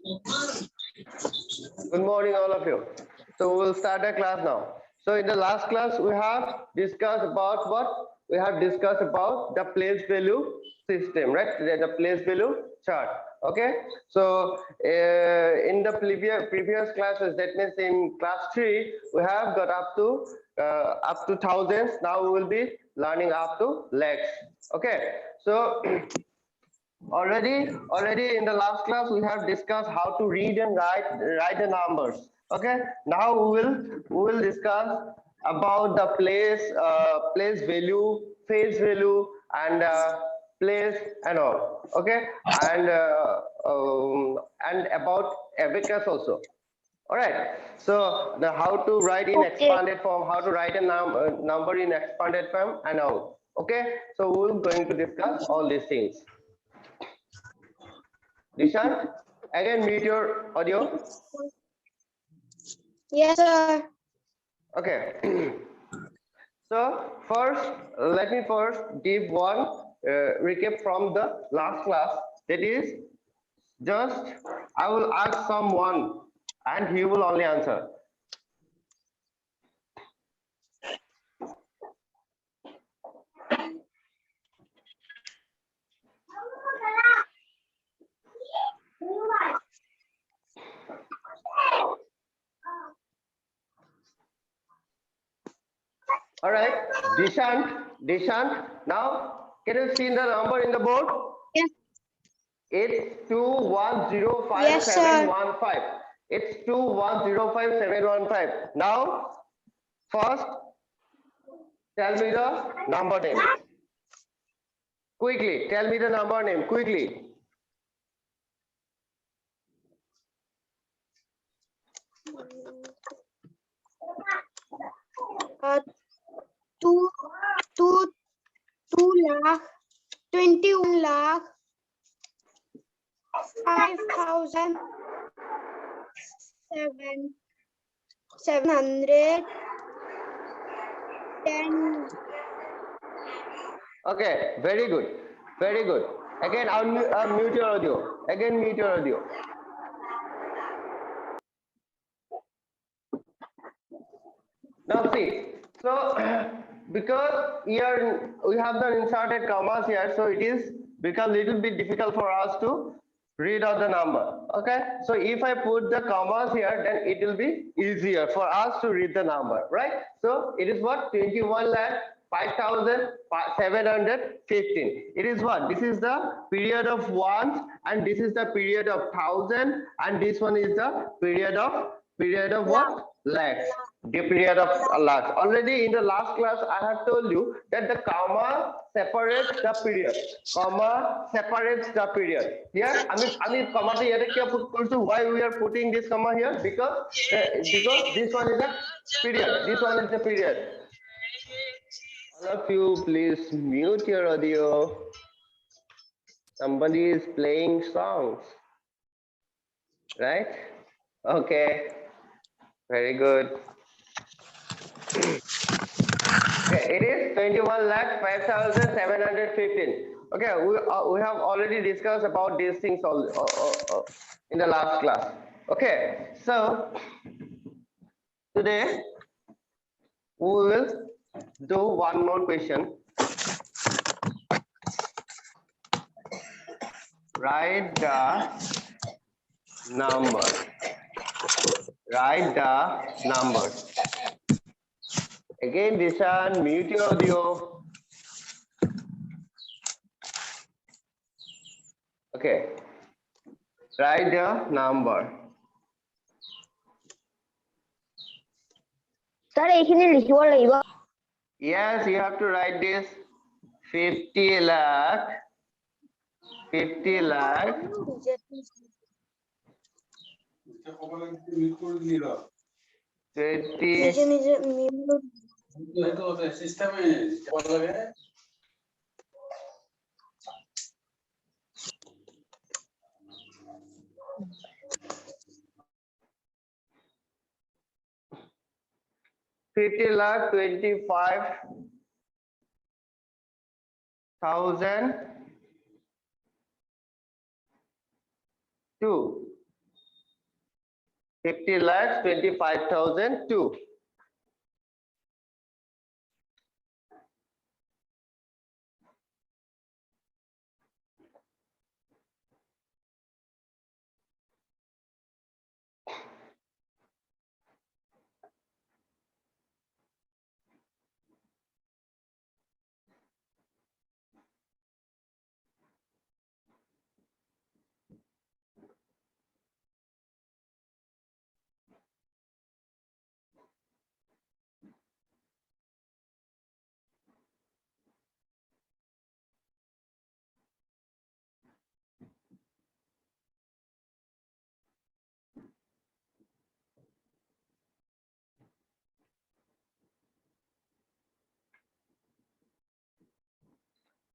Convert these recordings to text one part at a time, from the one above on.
Good morning, all of you. So we'll start the class now. So in the last class, we have discussed about what? We have discussed about the place value system, right? The place value chart. Okay. So in the previous classes, that means in class 3, we have got up to thousands. Now we will be learning up to lakhs. Okay. So already in the last class we have discussed how to read and write the numbers. Okay, now we will discuss about the place value, phase value, and place and all. Okay, and about abacus also. All right, so the how to write in Okay. expanded form, how to write a number in expanded form and all. Okay, so we're going to discuss all these things. Dishant, again mute your audio. Yes, sir. Okay. So first, let me first give one recap from the last class. That is, just I will ask someone and he will only answer. All right, Dishant. Now, can you see the number in the board? Yes. It's 2105715. Yes, sir. It's 2105715. Now, first, tell me the number name. Quickly, tell me the number name. Quickly. Two, two, 2 lakh, 21 lakh, 5,710. Okay, very good. Very good. Again, I'll mute your audio. Again, mute your audio. Now see, so because here we have the inserted commas here, so it is become little bit difficult for us to read out the number. Okay, so if I put the commas here, then it will be easier for us to read the number, right? So it is what 21 lakh 5,715. It is what? This is the period of ones, and this is the period of thousand, and this one is the period of what? Lakhs. The period of lakhs. Already in the last class, I have told you that the comma separates the period. Comma separates the period. Here, comma why we are putting this comma here? Because this one is a period. This one is the period. All of you, please mute your audio. Somebody is playing songs, right? Okay, very good. Okay, it is 21 lakh 5,715. Okay, we have already discussed about these things in the last class. Okay, so today we will do one more question. Write the number. Write the numbers. Again, Dishan, mute your audio. Okay. Write the number. Sir, এইখিনি লিখিব লাগিব। Yes, you have to write this 50 lakh. 50 lakh. 50 lakh 25,000 2. 50 lakhs 25,002.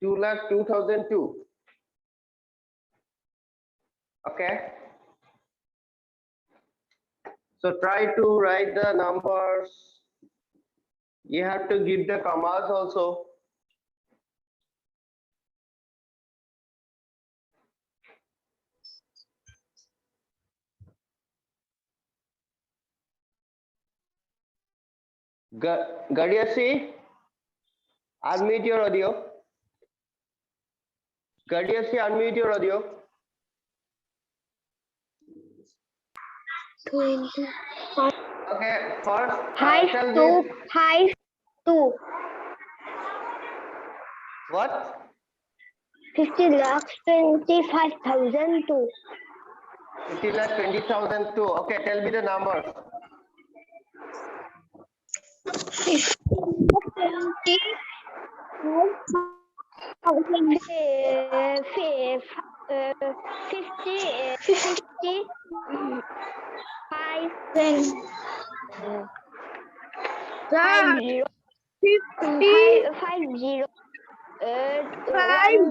Two lakh 2,002. Okay. So try to write the numbers. You have to give the commas also. Gadiasi, unmute your audio. Gadiasi, unmute your audio. 25. Okay, first Five tell two. me 5 2. what? 50 lakhs 25,002. 50 lakh 20,002. Okay, tell me the numbers. 50. I'm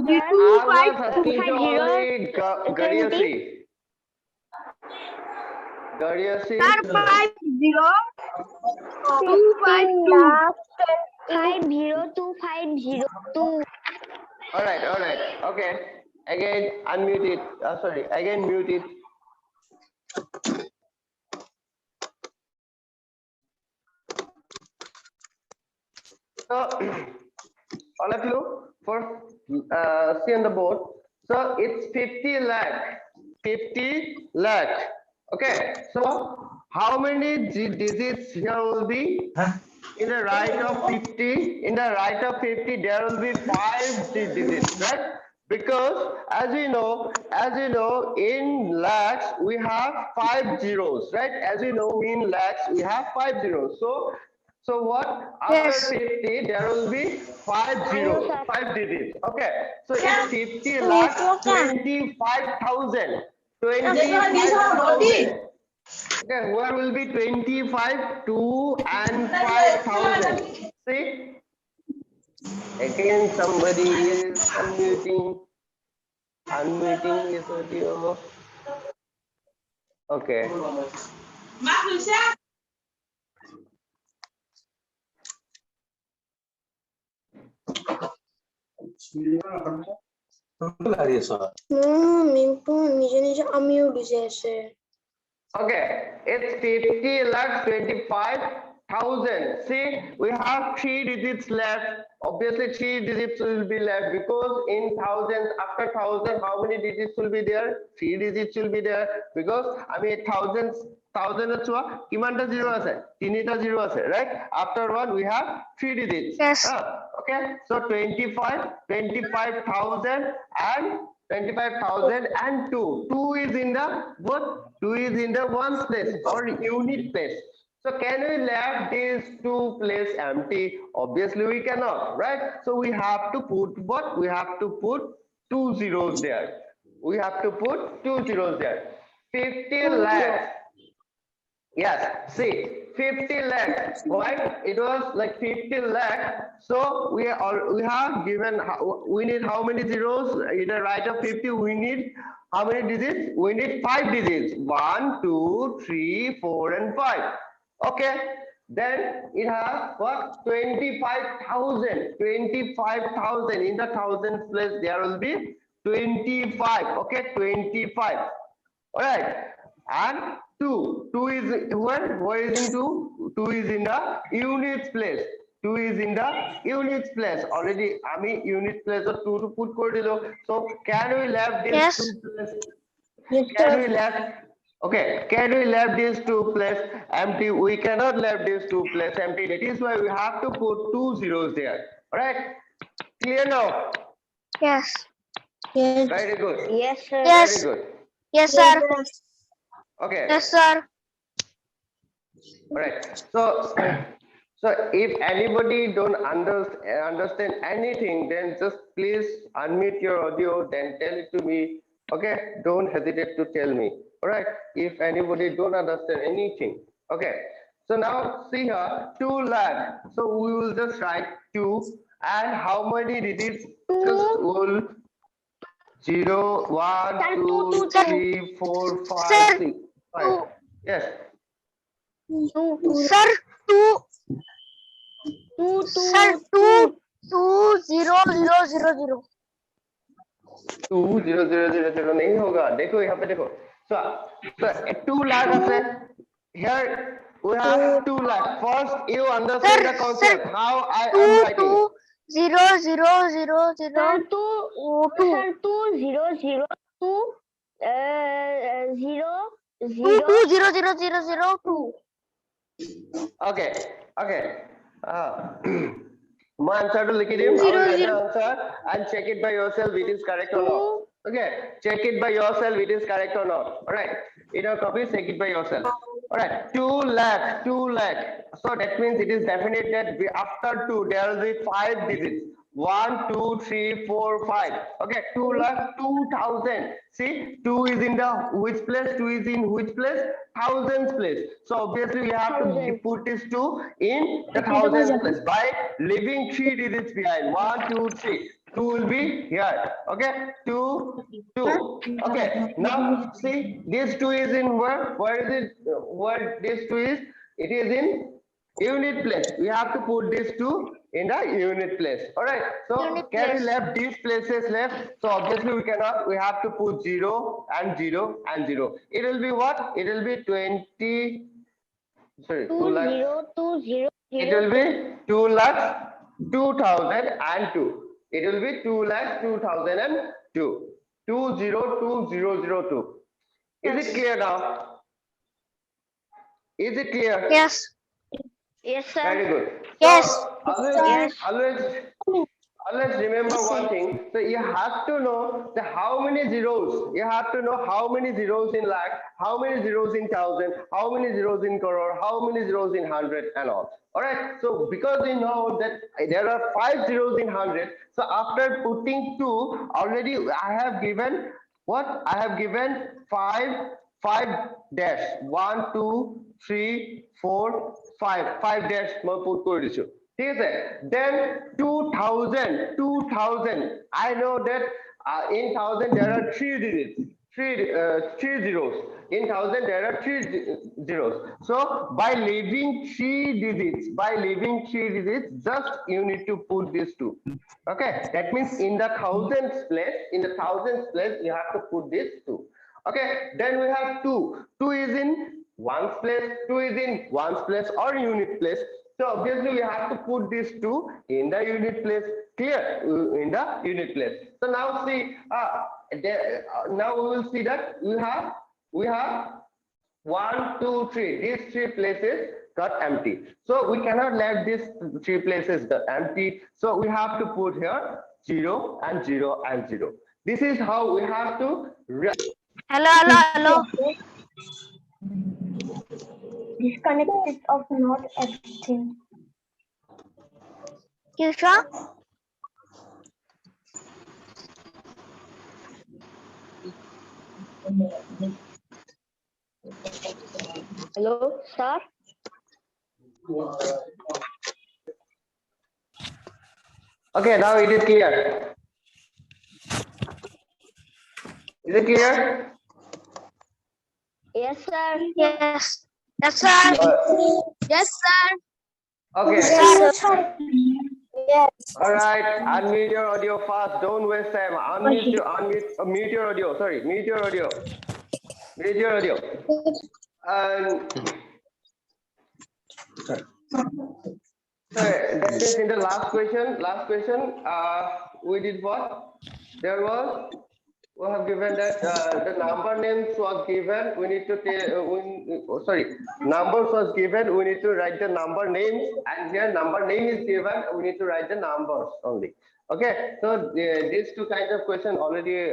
not asking to only Gadiasi. Gadiasi. 50,250,250. All right. Okay. Again, unmute it. Sorry. Again, mute it. So, all of you, first, see on the board. So it's 50 lakh. 50 lakh. Okay. So how many digits here will be? In the right of 50, in the right of 50, there will be 5 digits, right? Because as you know, in lakhs we have 5 zeros, right? As you know, in lakhs we have 5 zeros. So what? After 50, there will be 5 zeros, 5 digits. Okay. So it's 50 lakhs 25,000. 25,000. Okay, where will be 25, 2 and 5,000? See? Again, somebody is unmuting. Unmuting his audio. Okay. Okay, it's 50 lakhs 25,000. See, we have 3 digits left. Obviously, 3 digits will be left because in thousands, after thousand, how many digits will be there? 3 digits will be there because I mean thousands. Kimanta zero ase, tinita zero ase, right? After one, we have 3 digits. Yes. Okay, so 25,000 and 25,002. 2 is in the what? 2 is in the ones place or unit place. So can we leave these 2 place empty? Obviously we cannot, right? So we have to put what? We have to put 2 zeros there. We have to put 2 zeros there. 50 lakhs. Yes, see, 50 lakhs. Why? It was like 50 lakhs. So we have given, we need how many zeros? In the right of 50, we need how many digits? We need 5 digits. 1, 2, 3, 4, and 5. Okay. Then it has what? 25,000. 25,000. In the thousands place, there will be 25. Okay, 25. All right. and 2. 2 is where? Where is in 2? 2 is in the units place. 2 is in the units place. Already, আমি unit place of 2 to put করে দিলো. So can we left this Yes. 2 place? Yes, Can sir. we left? Okay, can we left these 2 place empty? We cannot left these 2 place empty. That is why we have to put 2 zeros there. All right? Clear now? Yes. Yes. Very good. Yes, sir. Yes. Very good. Yes, sir. Okay. Yes, sir. All right. So if anybody don't understand anything, then just please unmute your audio, then tell it to me. Okay. Don't hesitate to tell me. All right. If anybody don't understand anything. Okay. So now see here 2 lakh. So we will just write 2 and how many digits? Just will 0, 1, Sir, 2, two, 3, 4, 5, Sir, 6, 5. Yes. Sir, two. Two, Sir, two. 20000. 2 0 0 0 0 नहीं होगा. देखो यहाँ पे देखो. So 2 lakh है. Here we have 2 lakh. First you understand the concept. How I am writing. 20000. Sir, two. Sir, 20002. 2000002. Okay. Okay. My answer to लिख दियो. Zero, Our zero. answer and check it by yourself. It is correct or not. Okay. Check it by yourself. It is correct or not. All right. In your copy, check it by yourself. All right. 2 lakh. 2 lakh. So that means it is definite that after 2 there will be 5 digits. 1, 2, 3, 4, 5. Okay, 2 lakh 2,000. See, 2 is in the which place? 2 is in which place? Thousands place. So obviously we have to Thousand. put this 2 in the thousands place by leaving 3 digits behind. 1, 2, 3. 2 will be here. Okay, 2, 2. Okay, now see, this 2 is in where? Where is it? Where this 2 is? It is in unit place. We have to put this 2 in the unit place. All right. So Unit can we place. left these places left? So obviously we cannot. We have to put 0 and 0 and 0. It will be what? It will be 20. Sorry, 2 lakhs. 2020. It will be 2 lakhs 2002. It will be 2 lakhs 2002. 202002. Is it clear now? Is it clear? Yes. Yes, sir. Very good. Yes. So Yes. always remember one thing. So you have to know the how many zeros. You have to know how many zeros in lakh, how many zeros in thousand, how many zeros in crore, how many zeros in hundred, and all. All right. So because we know that there are 5 zeros in 100. So after putting 2, already I have given what? I have given 5 dash 1 2 3 4 5 dash মই put করে দিছো ঠিক আছে then 2000 I know that in 1000 there are 3 digits 3 zeros in 1000 there are 3 zeros so by leaving 3 digits just you need to put these 2 okay that means in the thousands place you have to put this 2. Okay, then we have 2. 2 is in ones place, 2 is in ones place or unit place. So obviously we have to put these 2 in the unit place. Clear? In the unit place. So now see, now we will see that we have 1, 2, 3. These 3 places got empty. So we cannot let these 3 places empty. So we have to put here 0 and 0 and 0. This is how we have to Hello. Disconnected of not everything. Kisha? Hello, sir. Okay, now it is clear. Is it clear? Yes, sir. Yes. Yes, sir. Yes, sir. Okay. Yes. All right. Unmute your audio fast. Don't waste time. Mute your audio. Sorry, mute your audio. Read your audio. And that means in the last question, we did what? There was, we have given that the number names was given. We need to tell, numbers was given. We need to write the number names, and here number name is given. We need to write the numbers only. Okay, so these two kinds of question already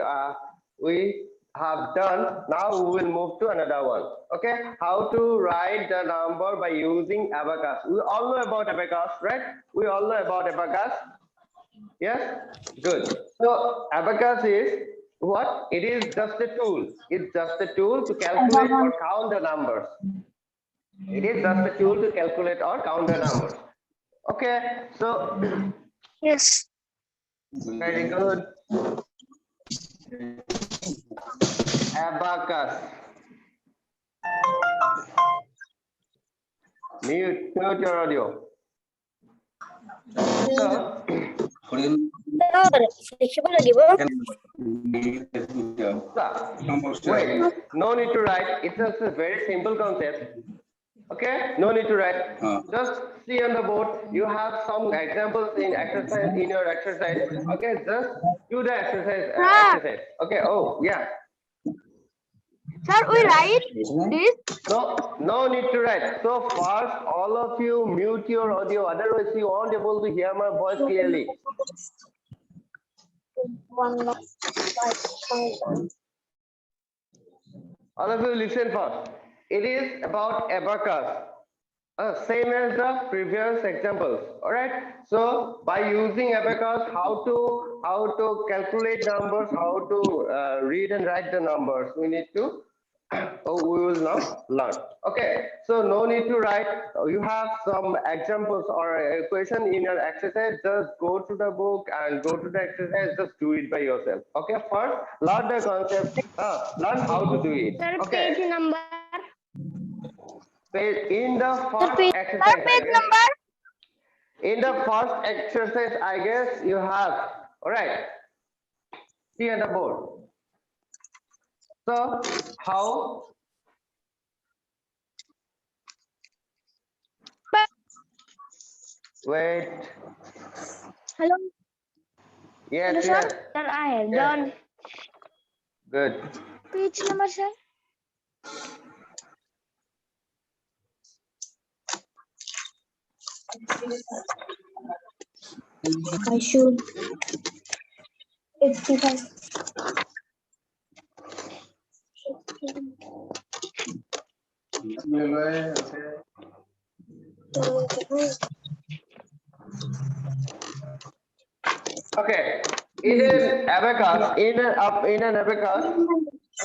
we have done. Now we will move to another one. Okay, how to write the number by using abacus. We all know about abacus, right? We all know about abacus. Yes, good. So abacus is what? It is just a tool. It's just a tool to calculate or count the numbers. It is just a tool to calculate or count the numbers. Okay, so Yes. very good. Abacus. Mute your audio. So, wait, no need to write. It's just a very simple concept. Okay, no need to write. Just see on the board. You have some examples in your exercise. Okay, just do the exercise. Okay. Oh, yeah. Sir, we write this. No need to write. So first, all of you mute your audio. Otherwise, you won't able to hear my voice clearly. All of you listen first. It is about abacus. Same as the previous examples. All right. So by using abacus, how to calculate numbers, how to read and write the numbers, we need to. We will now learn. Okay. So no need to write. You have some examples or a question in your exercise. Just go to the book and go to the exercise. Just do it by yourself. Okay. First, learn the concept. Learn how to do it. Sir, Okay. page number. In the first exercise, in the first exercise, I guess you have. All right. See on the board. So how? Wait. Hello. Yes. Sir, I have done. Good. Page number, sir. I should. 85. Okay. In an abacus, in an abacus,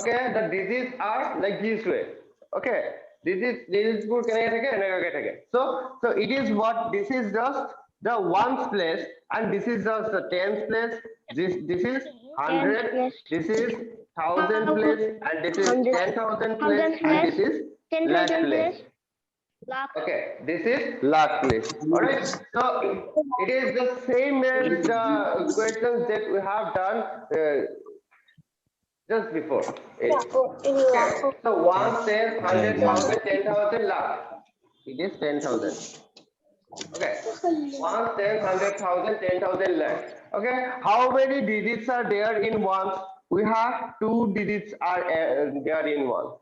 okay, the digits are like this way. Okay. Digits so it is what this is just the ones place and this is just the tens place. This is 100, this is 1000 place and this is 10,000 place and this is lakh place. Okay, this is lakh place. All right. So it is the same as the questions that we have done just before. Okay. So 1, 10, 100, 1,000, 10,000 lakh. It is 10,000. Okay. 1, 10, 100,000, 10,000 lakh. Okay. How many digits are there in ones? We have 2 digits are there in one.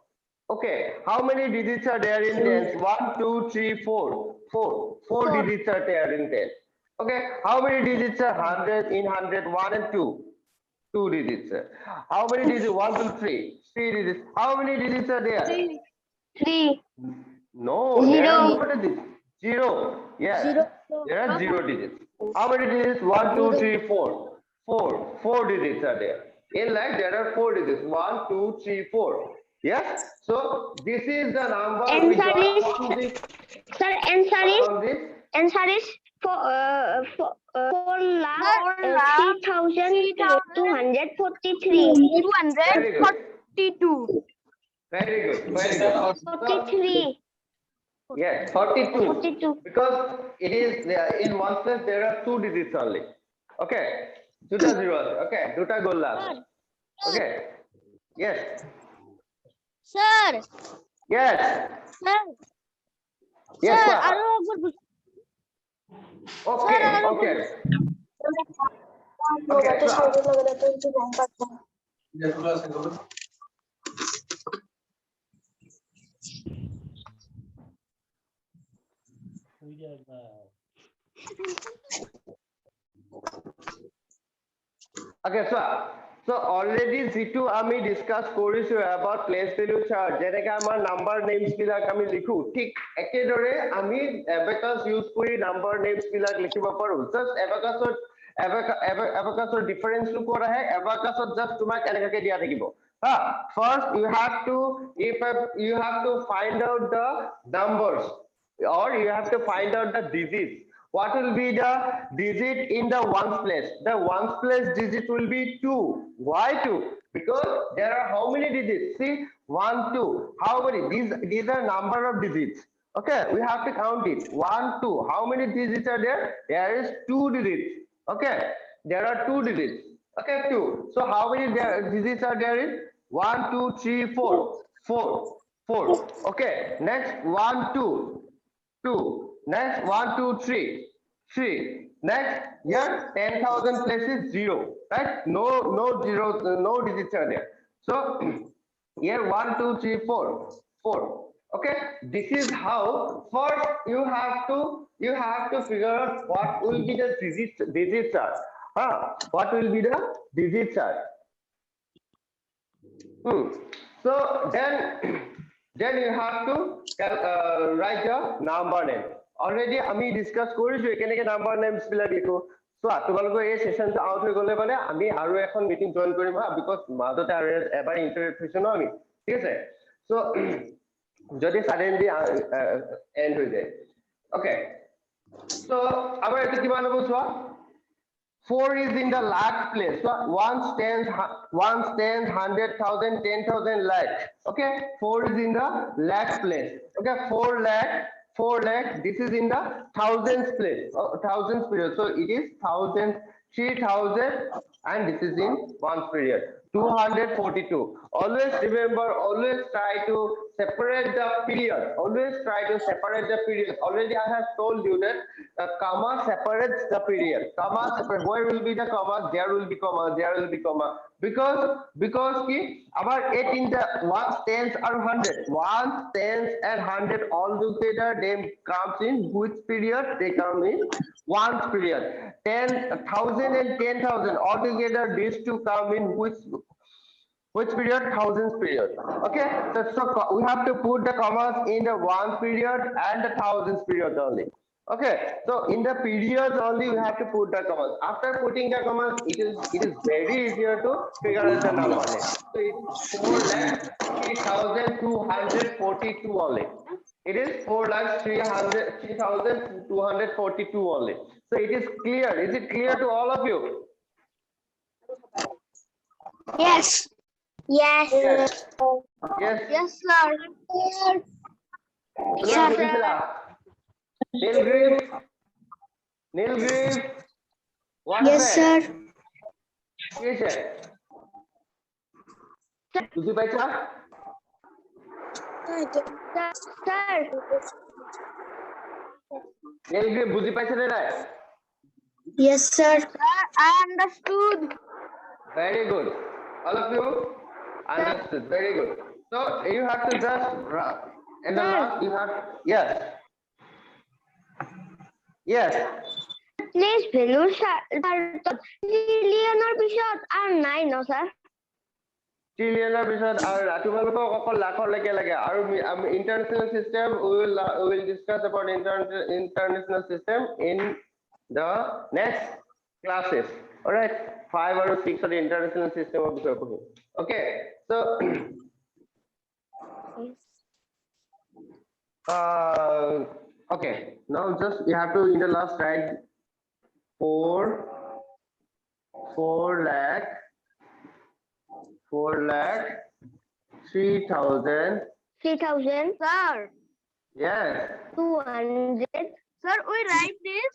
Okay. How many digits are there in tens? 1, 2, 3, 4. 4 digits are there in tens. Okay. How many digits are 100 in 100? 1 and 2. 2 digits. How many digits? 1, 2, 3. 3 digits. How many digits are there? 3. No, there are no digits. 0. Yes. 0. There are 0 digits. How many digits? 1, 2, 3, 4. 4 digits are there. In like there are 4 digits. 1, 2, 3, 4. Yes. So this is the number we got from this. Sir, answer is 4,03,243. 242. Very good. Very good. 43. Yes, 42. 42. Because it is in one place there are 2 digits only. Okay. 2 zeros. Okay. 2 goal last. Okay. Yes. Sir. Yes. Sir. Yes, Sir. sir. Okay, okay. Okay, okay, so already যিটো আমি discuss কৰিছো about place value chart যেনেকৈ আমাৰ number names বিলাক আমি লিখো ঠিক একেদৰে আমি abacus ইউজ কৰি নাম্বাৰ নেমস বিলাক লিখিব পাৰো জাস্ট abacusৰ ডিফাৰেন্সটো ক'ত আহে abacusত জাস্ট তোমাক এনেকৈ দিয়া থাকিব হা first you have to find out the numbers or you have to find out the digits. What will be the digit in the ones place? The ones place digit will be 2. Why 2? Because there are how many digits? See, 1, 2. How many? These are number of digits. Okay, we have to count it. 1, 2. How many digits are there? There is 2 digits. Okay, there are 2 digits. Okay, 2. So how many digits are there in? 1, 2, 3, 4. 4. Okay, next 1, 2. 2. Next 1, 2, 3. 3. Next here 10,000 places 0. Right? No zeros, no digits are there. So here 1, 2, 3, 4. 4. Okay. This is how first you have to figure out what will be the digits are. What will be the digits are? So then you have to write your number name. Already আমি discuss কৰিছো কেনেকৈ number names বিলাক লিখো so তোমালোকৰ এই সেশনটো out হৈ গলে মানে আমি আৰু এখন মিটিং জয়েন কৰিম হা বিকজ মাজতে আৰু এবাৰ ইন্টাৰেক্ট হৈছো ন আমি ঠিক আছে সো যদি সাডেনলি এন্ড হৈ যায় ওকে সো আমাৰ এটা কিমান হ'ব চোৱা 4 is in the lakh place. So once tens, 100,000, 10,000 lakh. Okay, 4 is in the lakh place. Okay, 4 lakh. This is in the thousands place. Thousands period. So it is thousands, 3,000, and this is in ones period. 242. Always remember. Always try to separate the period. Always try to separate the period. Already I have told you that comma separates the period. Comma separate. Where will be the comma? There will be comma. There will be comma. Because ki our 8 in the ones, tens, or 100. Ones, tens, and 100 all together they comes in which period? They come in ones period. 10,000 and 10,000 all together these two come in which period? Thousands period. Okay, so we have to put the commas in the ones period and the thousands period only. Okay, so in the periods only we have to put the commas. After putting the commas, it is very easier to figure out the number name. So it is 4,03,242 only. It is 4,03,242 only. So it is clear. Is it clear to all of you? Yes. Yes. Yes. Yes, sir. Nilgrim. What Yes, sir. Yes, sir. বুঝি পাইছা Sir. Nilgrim বুঝি পাইছা নে নাই Yes, sir. Sir, I understood. Very good. All of you understood. Very good. So you have to just in the last you have yes. Yes. Please value trillion or পিছত আর নাই ন sir ট্ৰিলিয়নৰ পিছত আৰু তোমালোকক অকল লাখৰ লৈকে লাগে আৰু international system we will discuss about international system in the next classes. All right, 5 or 6 of the international system of the okay so okay now just you have to in the last write 4 lakh 3,000 3,000 Sir. yes 200 Sir, we write this.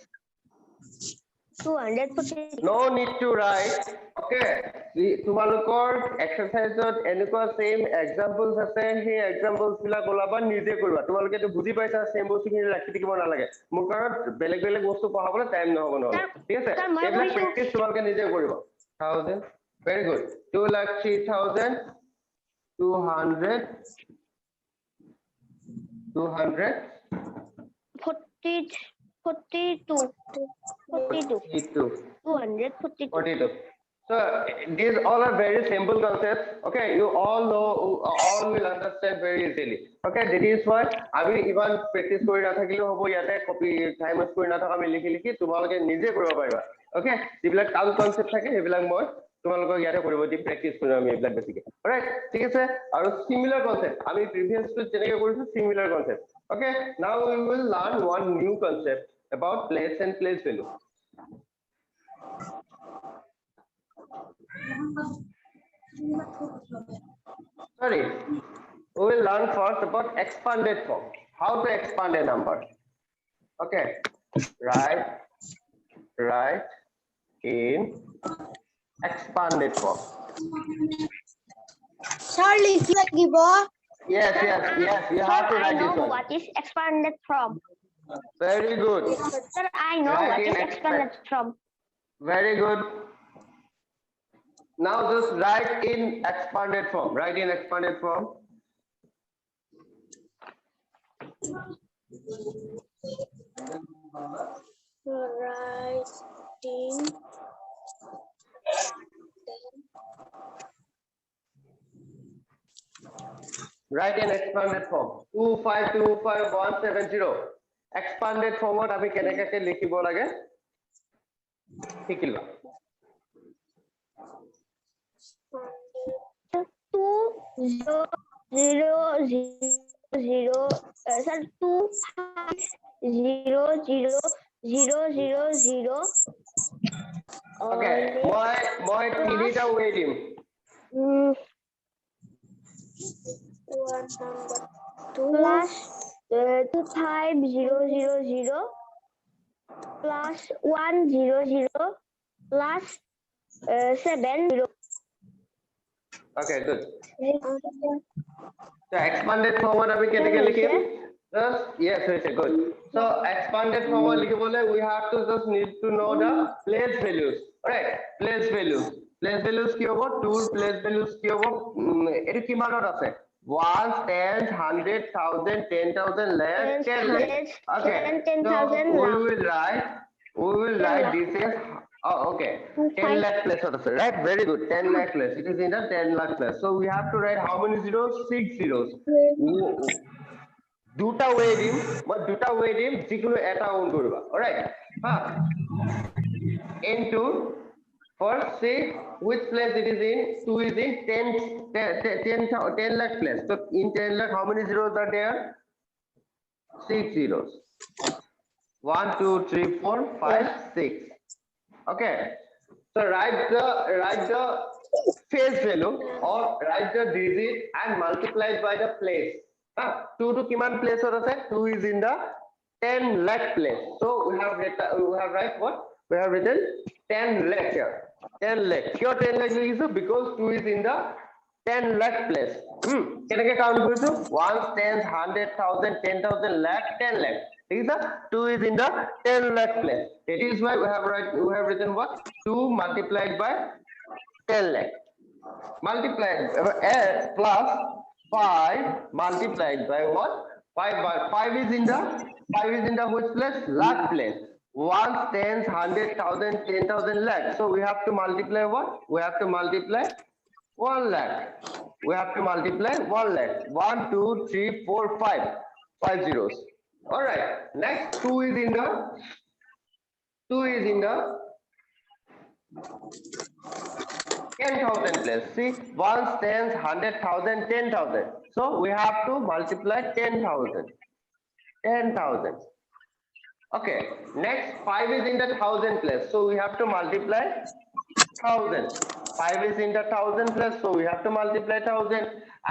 240. No need to write. Okay. তোমালোকৰ এক্সাৰসাইজত এনেকুৱা same examples আছে, সেই examples বিলাক ওলাবা নিজে কৰিবা। তোমালোকে তো বুজি পাইছা, সেম বস্তুখিনি ৰাখি থাকিব নালাগে। মোৰ কাৰণ বেলেগ বেলেগ বস্তু পঢ়াবলৈ টাইম নহ'ব নহ'লে। ঠিক আছে? Sir, মই এইবিলাক কৰিছো। প্ৰেক্টিছ তোমালোকে নিজে কৰিবা। 1000 very good. 2,03,200 200 42. 42. 242. 42. So these all are very simple concepts. Okay, you all know, all will understand very easily. Okay, that is why আমি ইমান প্ৰেক্টিছ কৰি নাথাকিলেও হ'ব, ইয়াতে কপি টাইম ৱেষ্ট কৰি নাথাকা, আমি লিখি লিখি তোমালোকে নিজে কৰিব পাৰিবা। Okay, যিবিলাক টান কনচেপ্ট থাকে সেইবিলাক মই তোমালোকক ইয়াতে কৰিব দিম, প্ৰেক্টিছ কৰিম আমি এইবিলাক বেছিকে। অলৰাইট, ঠিক আছে। আৰু সিমিলাৰ কনচেপ্ট আমি প্ৰিভিয়াছটো যেনেকৈ কৰিছো, সিমিলাৰ concept. Okay, now we will learn one new concept about place and place value. Sorry, we will learn first about expanded form. How to expand a number. Okay, write in expanded form. Sir, লিখিব লাগিব। Yes, you have to Sir, I write know this one. what is expanded from. Very good. Sir, I know Write what in is expanded from. Very good. Now just write in expanded form. Write in expanded form. Writing. Write in expanded form. 2525170. Expanded form ত আমি কেনেকৈ লিখিব লাগে শিকিলা। 2,0,0,0, sir, 2,5,0,0,0,0. Okay, মই তিনিটা way দিম। Plus 2,5,0,0,0 plus 1,0,0 plus 7,0. Okay, good. So expanded form ত আমি কেনেকৈ লিখিম? Just yes, good. So expanded form ত লিখিবলৈ we have to just need to know the place values. Alright, place values. Place values কি হ'ব? 2 place values কি হ'ব? এটো কিমানত আছে? 1, 10, 100, 1000, 10,000, lakh, 10 lakh. Okay. 10,000 So lakh. we will write this as okay. 10 lakh place আছে, right? Very good. 10 lakh place. It is in the 10 lakh place. So we have to write how many zeros? 6 zeros. দুটা way দিম, মই দুটা way দিম, যিকোনো এটা on কৰিবা। Alright? Into first say which place it is in. 2 is in 10 lakh place. So in 10 lakh how many zeros are there? 6 zeros. 1, 2, 3, 4, 5, 6. Okay. So write the face value or write the digit and multiply it by the place. 2 to kiman place or 2 is in the 10 lakh place. So we have write what? We have written 10 lakh here. 10 lakh. Here 10 lakh is because 2 is in the 10 lakh place. Can I count for you? 1, 10, 100, 1000, 10,000, lakh, 10 lakh. 2 is in the 10 lakh place. That is why we have written what? 2 multiplied by 10 lakh. Multiplied plus 5 multiplied by what? 5 is in the which place? Lakh place. 1, 10, 100, 1000, 10,000, lakh. So we have to multiply what? We have to multiply 1 lakh. We have to multiply 1 lakh. 1, 2, 3, 4, 5. 5 zeros. All right. Next 2 is in the 10,000 place. See, 1, 10, 100, 1000, 10,000. So we have to multiply 10,000. 10,000. Okay. Next 5 is in the 1,000 place. So we have to multiply 1,000. 5 is in the 1,000 place. So we have to multiply 1,000.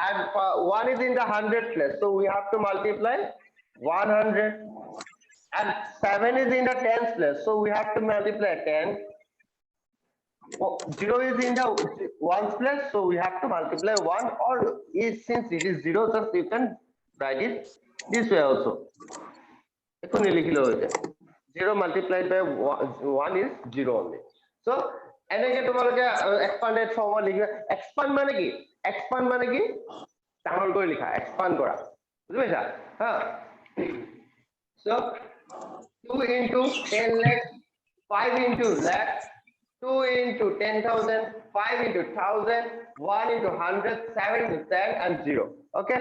And 1 is in the 100 place. So we have to multiply 100. and 7 is in the tens place, so we have to multiply 10. 0 is in the ones place, so we have to multiply 1, or is, since it is 0, just you can write it this way also. 0 multiplied by 1 is 0 only. So এনেকে তোমালোকে expanded form লিখিবা। expand মানে কি? expand মানে কি? ডাঙৰ কৰি লিখা, expand কৰা। বুজি পাইছা? হা। So 2 into 10 lakh, 5 into lakh, 2 into 10,000, 5 into 1,000, 1 into 100, 7 into 10, and 0. Okay?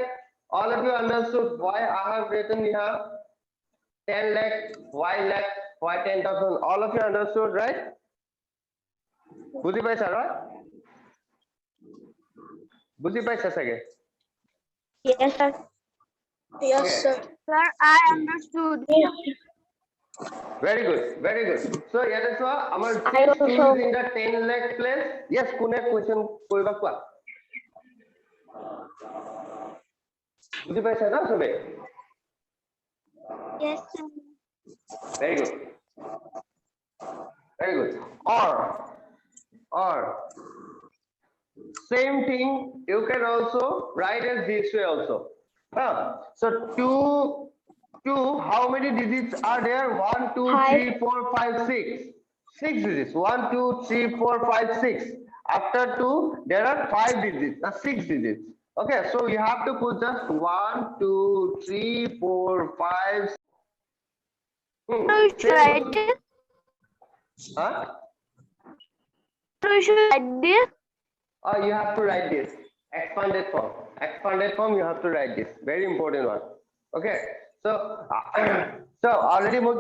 All of you understood why I have written here 10 lakh, why lakh, why 10,000? All of you understood, right? Buzi paisa, right? Buzi paisa sage. Yes, sir. Yes, Okay. sir. Sir, I understood. Very good, very good. So here is what our I 2 also- is in the 10 lakh place. Yes, kune question koriba kwa. Buzi paisa na sobe? Yes, sir. Very good. Very good. Or same thing you can also write it this way also. So 2, how many digits are there? 1, 2, 3, 4, 5, 6. 6 digits. 1, 2, 3, 4, 5, 6. After 2, there are 5 digits. 6 digits. Okay, so you have to put just 1, 2, 3, 4, 5. We should write this. Huh? We should write this. You have to write this expanded form. Expanded form, you have to write this. Very important one. Okay. So already more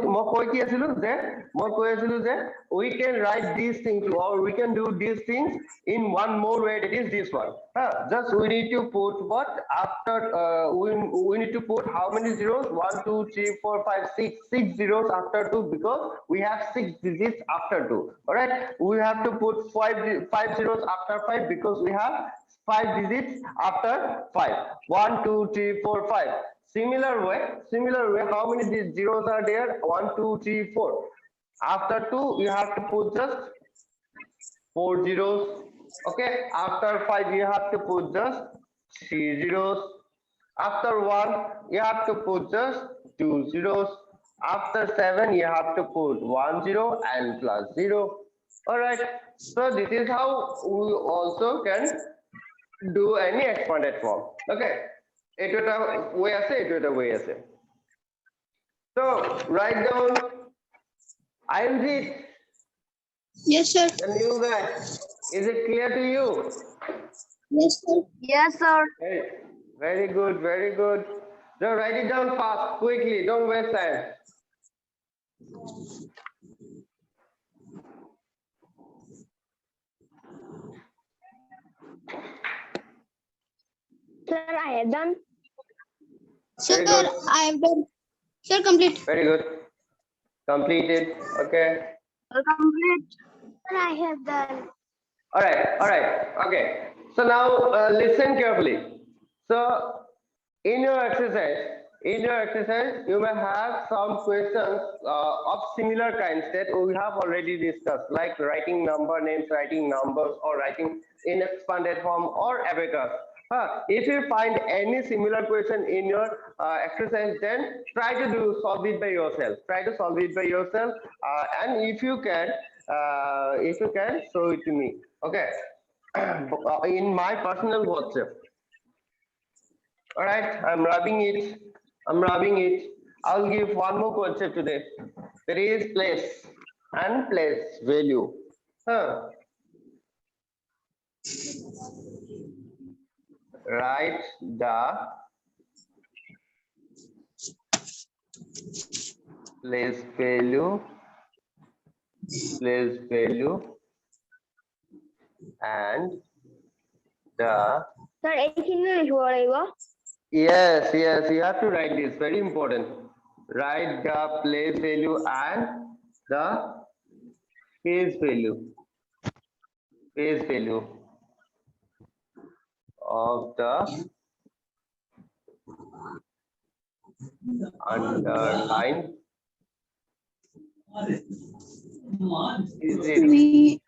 we can write these things, or we can do these things in one more way. That is this one. Just we need to put what after we need to put how many zeros? 1, 2, 3, 4, 5, 6. 6 zeros after 2, because we have 6 digits after 2. All right. We have to put 5 zeros after 5, because we have 5 digits after 5. 1, 2, 3, 4, 5. Similar way, how many zeros are there? 1, 2, 3, 4. After 2, you have to put just 4 zeros. Okay. After 5, you have to put just 3 zeros. After 1, you have to put just 2 zeros. After 7, you have to put 1 zero and plus 0. All right. So this is how we also can do any expanded form. Okay. It is a way ase, it is a way ase. So write down IMG, Yes, sir. the new guy. Is it clear to you? Yes, sir. Yes, sir. Very good, very good. So write it down fast, quickly. Don't waste time. Sir, I have done. Sir, Very good. I have done. Sir, complete. Very good. Completed. Okay. Complete. Sir, I have done. All right. All right. Okay. So now listen carefully. So in your exercise, you may have some questions of similar kinds that we have already discussed, like writing number names, writing numbers, or writing in expanded form or abacus. If you find any similar question in your exercise, then try to solve it by yourself. And if you can, show it to me. Okay. In my personal WhatsApp. All right, I'm rubbing it. I'll give one more concept today. There is place and place value. Write the place value and the Sir, English word. yes, you have to write this. Very important. Write the place value and the phase value of the underlined Is it? We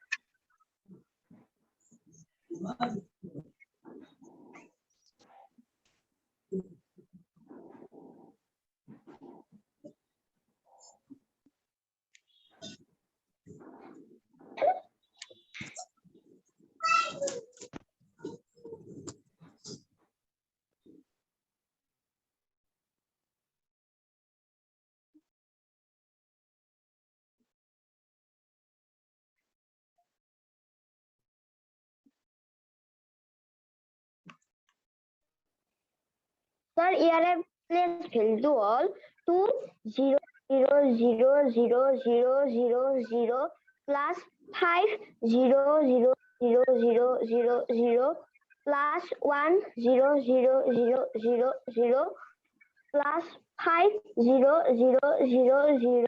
Sir, here place value all 2 0 0 0 0 0 0 plus 5 0 0 0 0 0 plus 1 0 0 0 0 0 plus 5 0 0 0 0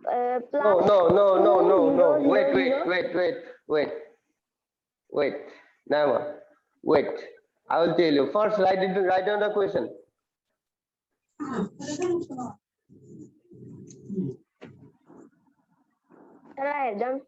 No, plus no, no, no, no, no. 2 Wait, 0 wait, 0. wait, wait, wait, wait. Naima, wait. I will tell you. First, write down the question. Sir, I have done.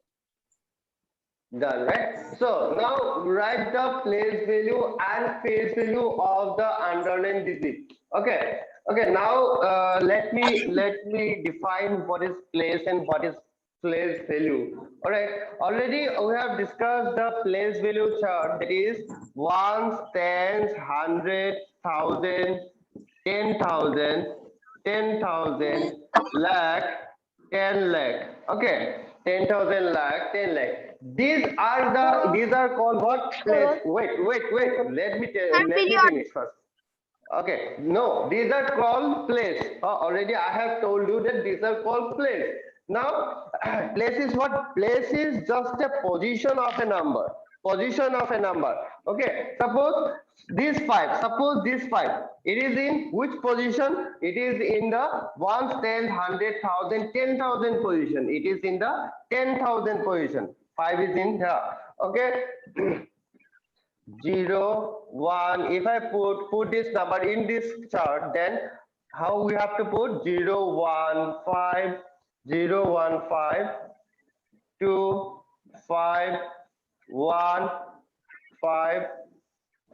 Done, right? So now write the place value and face value of the underlying digit. Okay. Okay. Now let me define what is place and what is place value. All right. Already we have discussed the place value chart. That is ones, tens, hundred, thousand, 10,000, 10,000, lakh, 10 lakh. Okay, 10,000 lakh, 10 lakh. These are called what? Place. Wait. Let me period. finish first. Okay, no, these are called place. Already I have told you that these are called place. Now, place is what? Place is just a position of a number. Position of a number. Okay, suppose this five. It is in which position? It is in the ones, 10, 100,000, 10,000 position. It is in the 10,000 position. Five is in here. Okay. 0 1. If I put this number in this chart, then how we have to put 0 1 5 0 1 5 2 5 1 5.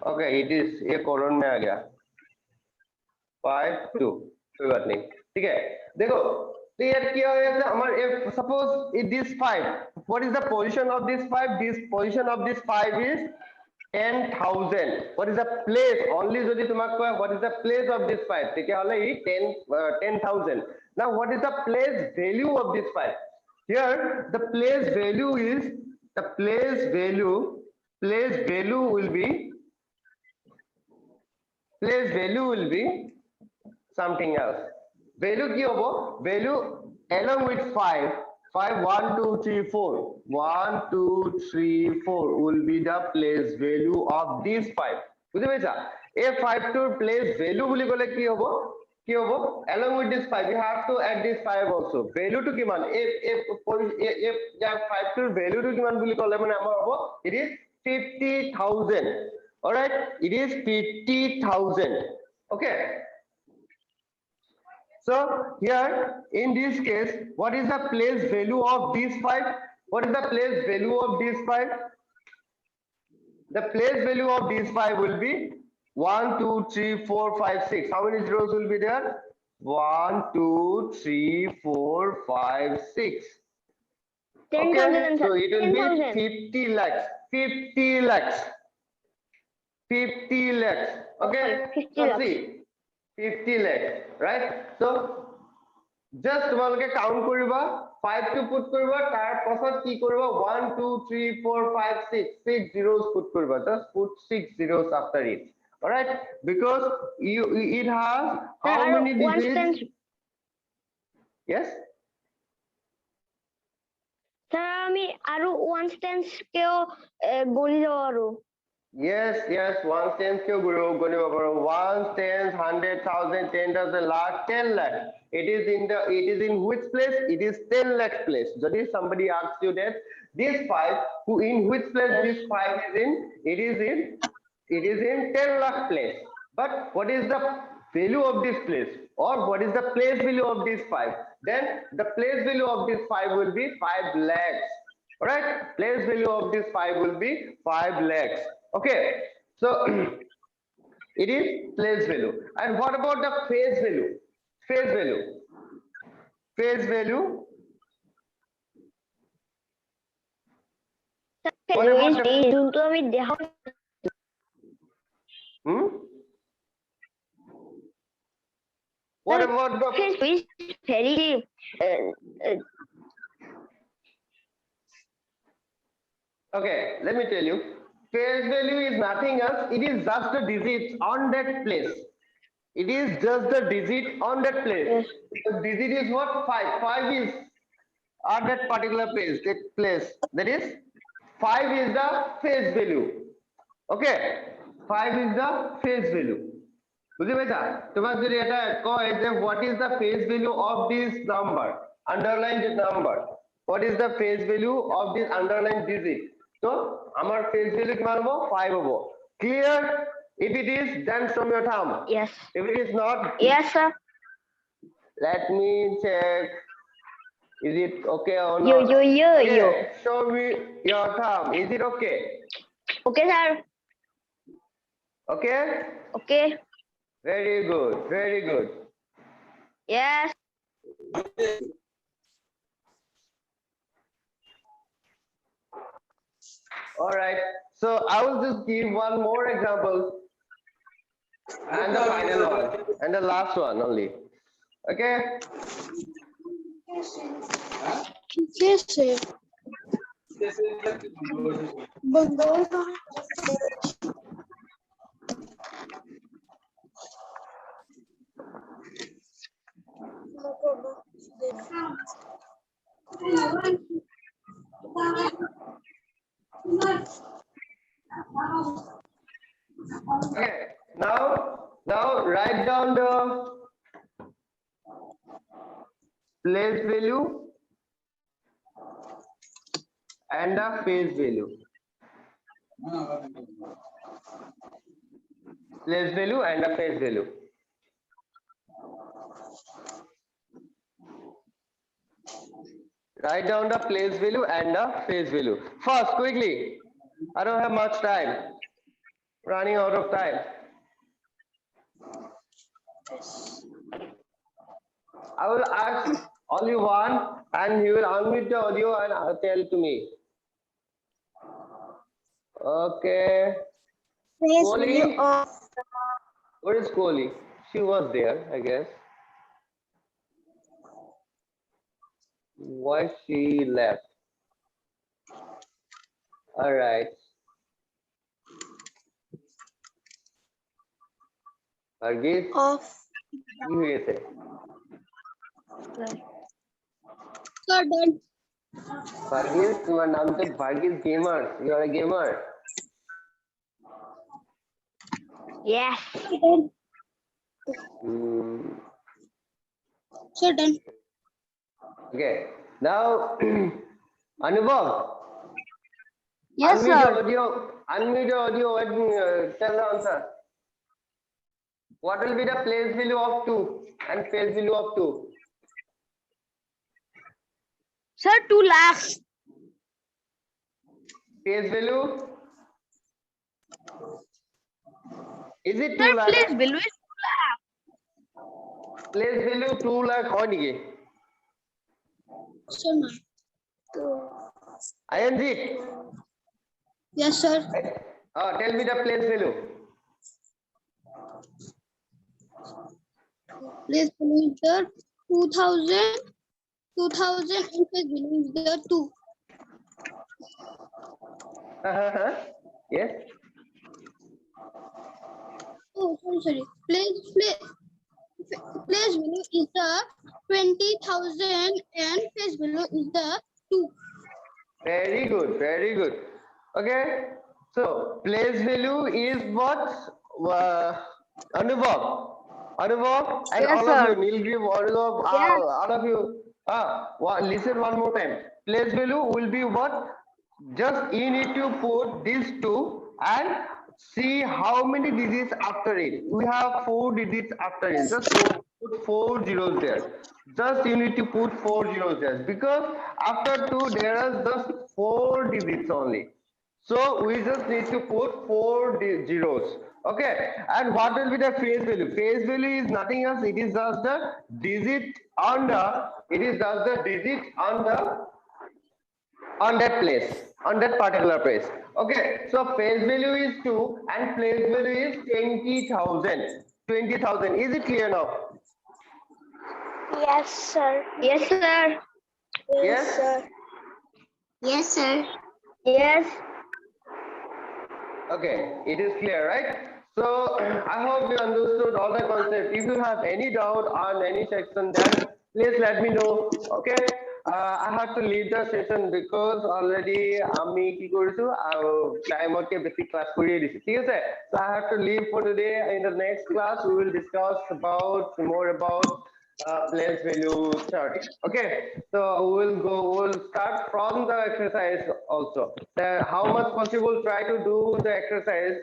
Okay, it is ये colon में आ गया 5 2 कोई बात नहीं ठीक है देखो तो यार क्या हो जाता है हमारे suppose it this 5 what is the position of this 5 this position of this 5 is 10,000 what is the place only যদি তোমাক কয় what is the place of this 5 তেতিয়া হলে ই 10,000 now what is the place value of this 5 here the place value is the place value will be something else value কি হবো value along with 5 1 2 3 4 1 2 3 4 will be the place value of these 5 বুঝি পাইছা এই 5 টোৰ place value বুলি কলে কি হবো along with this 5 you have to add this 5 also value to কিমান এই 5 টোৰ value to কিমান বুলি কলে মানে আমাৰ হবো it is 50,000 all right it is 50,000 okay. So here in this case, what is the place value of these 5? What is the place value of these 5? The place value of these 5 will be 1, 2, 3, 4, 5, 6. How many zeros will be there? 1, 2, 3, 4, 5, 6. 10,000. Okay, so it will 10,000. be 50 lakhs. 50 lakhs. 50 lakhs. Okay, 50 so lakhs. see. 50 lakhs, right? So just তোমালোকে count কৰিবা 5 টো put কৰিবা তাৰ পাছত কি কৰিবা 1 2 3 4 5 6 6 zeros put কৰিবা just put 6 zeros after it all right because it has how Sir, many one digits tens. yes Sir, আমি আৰু one tens কেও গণি যাব আৰু yes 1 tens কেও গণিব পাৰো 1 tens 100,000 10,000 lakh 10 lakh it is in which place it is 10 lakh place যদি somebody asks you that this 5 who in which place this 5 is in it is in 10 lakh place but what is the value of this place, or what is the place value of this 5, then the place value of this 5 will be 5 lakhs. All right, place value of this 5 will be 5 lakhs. Okay, so it is place value. And what about the face value? Face value. Face value. What about the যোনটো আমি দেখা What about the face is very okay, let me tell you. Face value is nothing else. It is just the digits on that place. It is just the digit on that place. Yes. The digit is what? 5. 5 is on that particular place. That place. That is 5 is the face value. Okay. 5 is the face value. বুঝতে পেরেছা? তোমার যদি এটা কয় যে what is the face value of this number? Underline the number. What is the face value of this underlined digit? So আমার face value কিমান হবো? 5 হবো. Clear? If it is, then show me your thumb. yes If it is not, yes sir let me check. Is it okay or not? yo Okay, show me your thumb. Is it okay? okay sir Okay? okay Very good. Very good. yes All right. So I will just give one more example. And the final one. And the last one only. Okay? Yes, sir. Bengal. Okay. Now write down the place value and the face value. Place value and the face value. Write down the place value and the face value. First, quickly. I don't have much time. Running out of time. I will ask only one, and he will unmute the audio and tell to me. Okay. Face Kohli? value of Where is Kohli? She was there, I guess. Why she left? All right. Hargeet, of কি হয়েছে? sir done. Hargeet, তোমার নাম তো Hargeet Gamer. You are a gamer. yes Hmm. Sir done. Okay. Now, Anubhav. Yes, Unmute sir. your audio. Unmute your audio and tell the answer. What will be the place value of 2 and face value of 2? Sir, 2 lakhs. Face value? Is it 2 Sir, lakh? place value is 2 lakhs. Place value 2 lakh হয় নাকি? Sir, no. Ayanjit, Yes, sir. tell me the place value. Place value is the 2000. 2000 and place value is the 2. Yes. Oh, sorry. Place value is the 20,000 and place value is the 2. Very good. Very good. Okay. So place value is what? Anubhav. Anubhav and Yes, all sir. of you. Nilgiri, Anubhav, all of you. Listen one more time. Place value will be what? Just you need to put these two and see how many digits after it. We have 4 digits after it. Just put 4 zeros there. Just you need to put 4 zeros there because after 2 there are just 4 digits only. So we just need to put 4 zeros. Okay. And what will be the face value? Face value is nothing else. It is just the digit on the. It is just the digit on that place, on that particular place. Okay, so face value is 2 and place value is 20,000. 20,000. Is it clear now? Yes, sir. Yes, sir. Yes? Yes, sir. Yes. Okay, it is clear, right? So I hope you understood all the concept. If you have any doubt on any section, then please let me know. Okay. I have to leave the session because already আমি কি কৰিছো টাইমতকে বেছি class কৰিয়ে দিছো ঠিক আছে so I have to leave for today. In the next class we will discuss about more about place value chart. Okay, so we'll start from the exercise also. How much possible try to do the exercise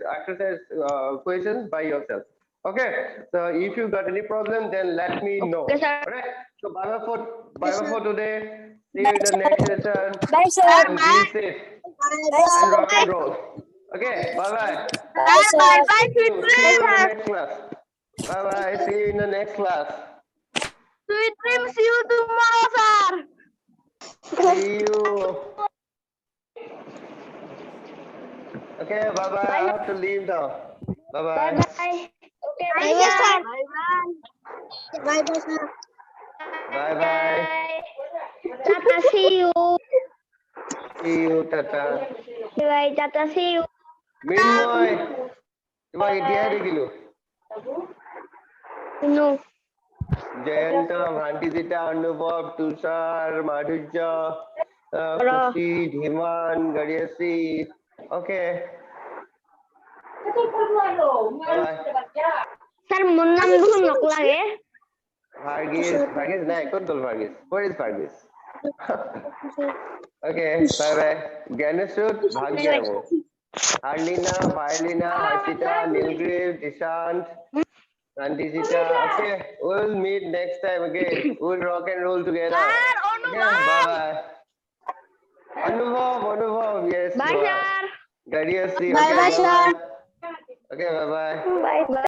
questions by yourself. Okay, so if you got any problem then let me know. Okay, sir. All right, so bye for today. See you in the next session. Bye, sir. And be safe and rock and roll. Okay, bye bye. Bye, sir. Bye, See you in the sir. next class. Bye bye. See you in the next class. Sweet dreams. See you tomorrow, sir. See you. Okay, bye bye. I have to leave now. Bye Bye, bye. bye. Okay, Bye, bye, sir. sir. Bye, bye. Bye, bye, sir. Bye bye. Tata, see you. See you, Tata. Bye, Tata, see you. Minmoy. তোমাক এতিয়াহে দেখিলো No. Jayanta ভান্তিজিতা অনুভৱ তুষাৰ মাধুৰ্য খুশি ধীমান গৰিয়সী অকে Sir, মোৰ নাম দেখোন নকলাগে ভাৰ্গিস নাই ক'ত গ'ল ভাৰ্গিস where is ভাৰ্গিস okay bye bye Gyaneshwar ভাগ্য Arlina, Vailina, Harshita, Nilgriv, Dishant, Nandisita. Okay, we'll meet next time again. We'll rock and roll together. Okay, bye bye. Anubhav, yes. Bye, sir. Gariyasi. Bye, Okay, bye, sir. Okay, bye bye. Bye, bye.